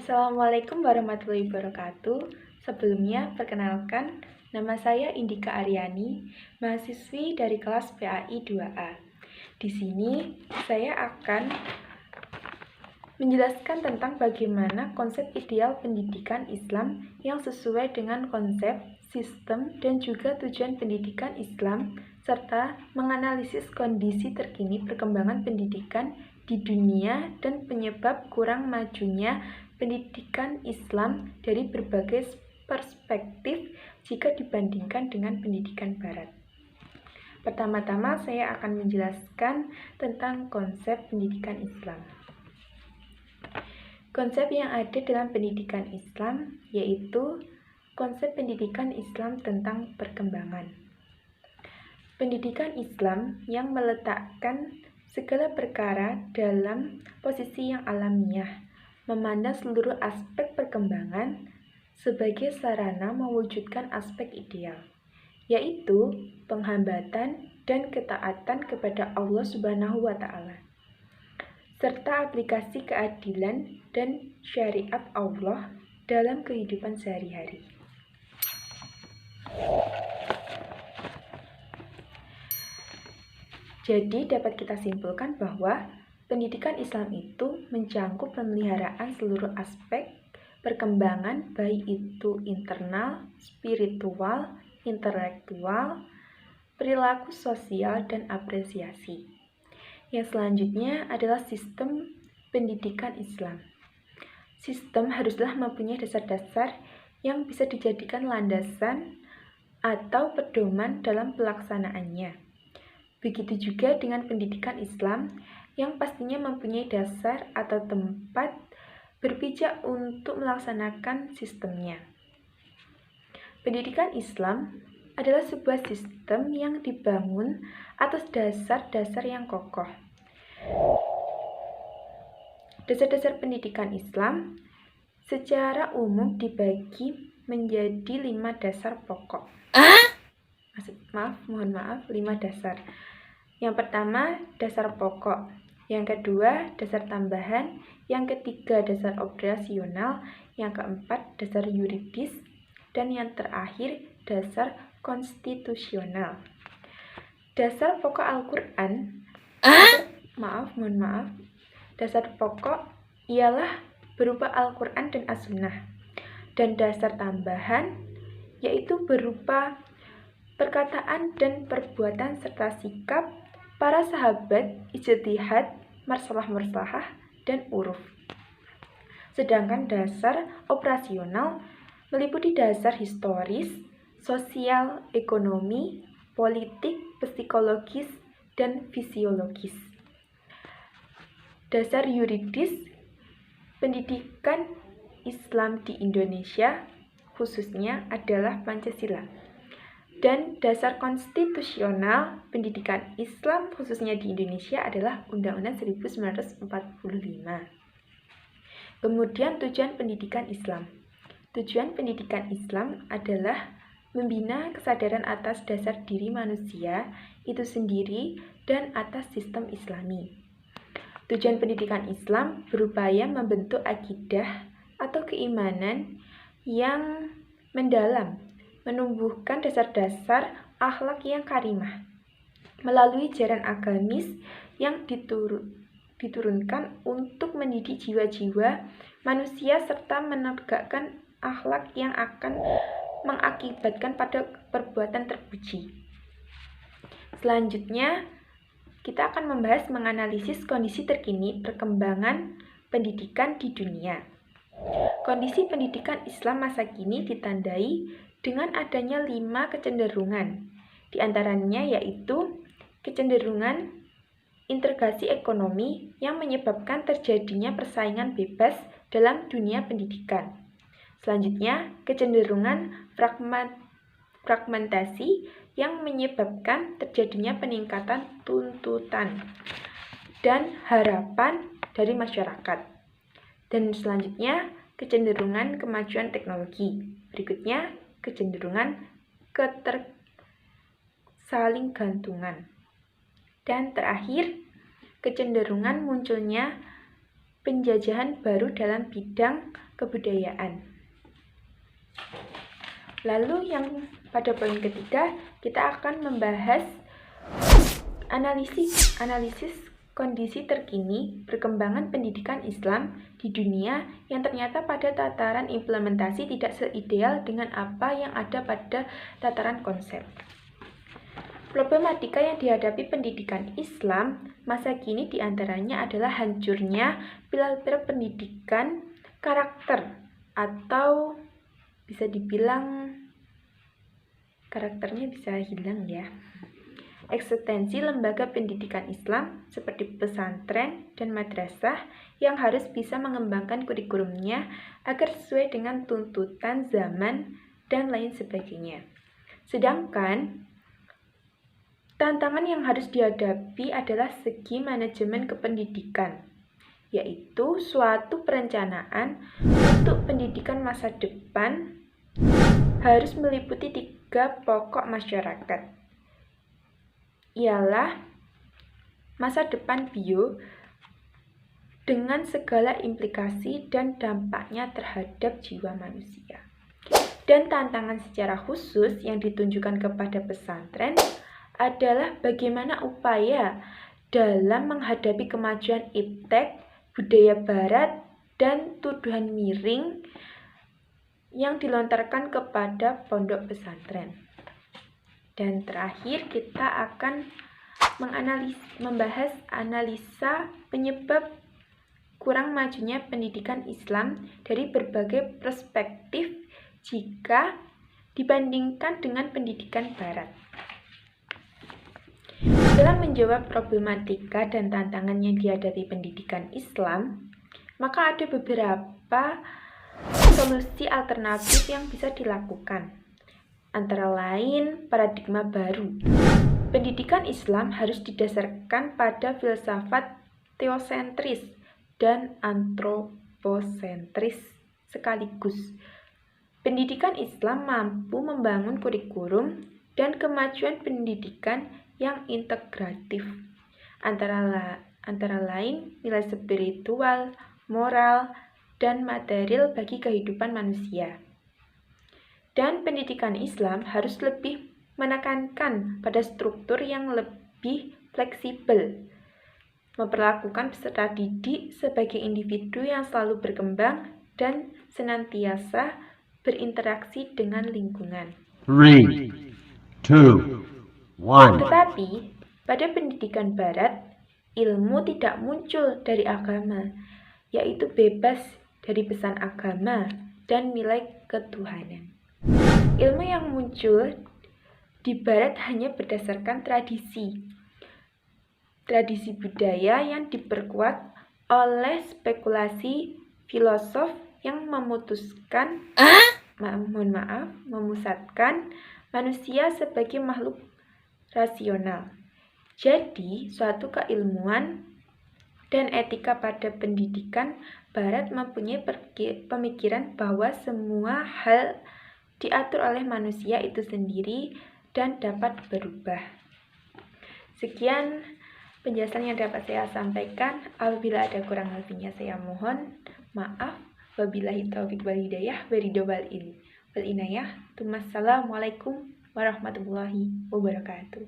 Assalamualaikum warahmatullahi wabarakatuh. Sebelumnya, perkenalkan, nama saya Indika Aryani, mahasiswi dari kelas PAI 2A. Di sini, saya akan menjelaskan tentang bagaimana konsep ideal pendidikan Islam yang sesuai dengan konsep, sistem, dan juga tujuan pendidikan Islam, serta menganalisis kondisi terkini perkembangan pendidikan di dunia dan penyebab kurang majunya pendidikan Islam dari berbagai perspektif jika dibandingkan dengan pendidikan Barat. Pertama-tama saya akan menjelaskan tentang konsep pendidikan Islam. Konsep yang ada dalam pendidikan Islam yaitu konsep pendidikan Islam tentang perkembangan. Pendidikan Islam yang meletakkan segala perkara dalam posisi yang alamiah, memandang seluruh aspek perkembangan sebagai sarana mewujudkan aspek ideal, yaitu penghambatan dan ketaatan kepada Allah Subhanahu wa Ta'ala, serta aplikasi keadilan dan syariat Allah dalam kehidupan sehari-hari. Jadi dapat kita simpulkan bahwa pendidikan Islam itu mencakup pemeliharaan seluruh aspek perkembangan, baik itu internal, spiritual, intelektual, perilaku sosial, dan apresiasi. Yang selanjutnya adalah sistem pendidikan Islam. Sistem haruslah mempunyai dasar-dasar yang bisa dijadikan landasan atau pedoman dalam pelaksanaannya. Begitu juga dengan pendidikan Islam yang pastinya mempunyai dasar atau tempat berpijak untuk melaksanakan sistemnya. Pendidikan Islam adalah sebuah sistem yang dibangun atas dasar-dasar yang kokoh. Dasar-dasar pendidikan Islam secara umum dibagi menjadi 5 dasar pokok. Mohon maaf, 5 dasar. Yang pertama, dasar pokok. Yang kedua, dasar tambahan. Yang ketiga, dasar operasional. Yang keempat, dasar yuridis. Dan yang terakhir, dasar konstitusional. Dasar pokok Al-Quran. Mohon maaf. Dasar pokok ialah berupa Al-Quran dan As-Sunnah. Dan dasar tambahan yaitu berupa perkataan dan perbuatan serta sikap para sahabat, ijtihad, marsalah-marsalah, dan uruf. Sedangkan dasar operasional meliputi dasar historis, sosial, ekonomi, politik, psikologis, dan fisiologis. Dasar yuridis pendidikan Islam di Indonesia khususnya adalah Pancasila. Dan dasar konstitusional pendidikan Islam khususnya di Indonesia adalah Undang-Undang 1945. Kemudian tujuan pendidikan Islam. Tujuan pendidikan Islam adalah membina kesadaran atas dasar diri manusia itu sendiri dan atas sistem Islami. Tujuan pendidikan Islam berupaya membentuk akidah atau keimanan yang mendalam, menumbuhkan dasar-dasar akhlak yang karimah melalui jalan agamis yang diturunkan untuk mendidik jiwa-jiwa manusia serta menegakkan akhlak yang akan mengakibatkan pada perbuatan terpuji. Selanjutnya, kita akan membahas menganalisis kondisi terkini perkembangan pendidikan di dunia. Kondisi pendidikan Islam masa kini ditandai dengan adanya 5 kecenderungan, di antaranya yaitu kecenderungan integrasi ekonomi yang menyebabkan terjadinya persaingan bebas dalam dunia pendidikan. Selanjutnya, kecenderungan fragmentasi yang menyebabkan terjadinya peningkatan tuntutan dan harapan dari masyarakat. Dan selanjutnya, kecenderungan kemajuan teknologi. Berikutnya, kecenderungan ketersalinggantungan. Dan terakhir, kecenderungan munculnya penjajahan baru dalam bidang kebudayaan. Lalu yang pada poin ketiga, kita akan membahas analisis kondisi terkini perkembangan pendidikan Islam di dunia yang ternyata pada tataran implementasi tidak seideal dengan apa yang ada pada tataran konsep. Problematika yang dihadapi pendidikan Islam masa kini diantaranya adalah hancurnya pilar-pilar pendidikan karakter, atau bisa dibilang karakternya bisa hilang ya. Eksistensi lembaga pendidikan Islam seperti pesantren dan madrasah yang harus bisa mengembangkan kurikulumnya agar sesuai dengan tuntutan zaman dan lain sebagainya. Sedangkan tantangan yang harus dihadapi adalah segi manajemen kependidikan, yaitu suatu perencanaan untuk pendidikan masa depan harus meliputi 3 pokok masyarakat, ialah masa depan bio dengan segala implikasi dan dampaknya terhadap jiwa manusia. Dan tantangan secara khusus yang ditunjukkan kepada pesantren adalah bagaimana upaya dalam menghadapi kemajuan iptek, budaya barat, dan tuduhan miring yang dilontarkan kepada pondok pesantren. Dan terakhir kita akan membahas analisa penyebab kurang majunya pendidikan Islam dari berbagai perspektif jika dibandingkan dengan pendidikan barat. Dalam menjawab problematika dan tantangan yang dihadapi pendidikan Islam, maka ada beberapa solusi alternatif yang bisa dilakukan. Antara lain, paradigma baru. Pendidikan Islam harus didasarkan pada filsafat teosentris dan antroposentris sekaligus. Pendidikan Islam mampu membangun kurikulum dan kemajuan pendidikan yang integratif, antara lain nilai spiritual, moral, dan material bagi kehidupan manusia. Dan pendidikan Islam harus lebih menekankan pada struktur yang lebih fleksibel, memperlakukan peserta didik sebagai individu yang selalu berkembang dan senantiasa berinteraksi dengan lingkungan. 3, 2, 1. Tetapi, pada pendidikan barat, ilmu tidak muncul dari agama, yaitu bebas dari pesan agama dan nilai ketuhanan. Ilmu yang muncul di barat hanya berdasarkan tradisi budaya yang diperkuat oleh spekulasi filosof yang memusatkan manusia sebagai makhluk rasional. Jadi, suatu keilmuan dan etika pada pendidikan barat mempunyai pemikiran bahwa semua hal diatur oleh manusia itu sendiri dan dapat berubah. Sekian penjelasan yang dapat saya sampaikan. Apabila ada kurang lebihnya saya mohon maaf. Wabillahi taufiq wal hidayah wa ridho wal inayah. Assalamualaikum warahmatullahi wabarakatuh.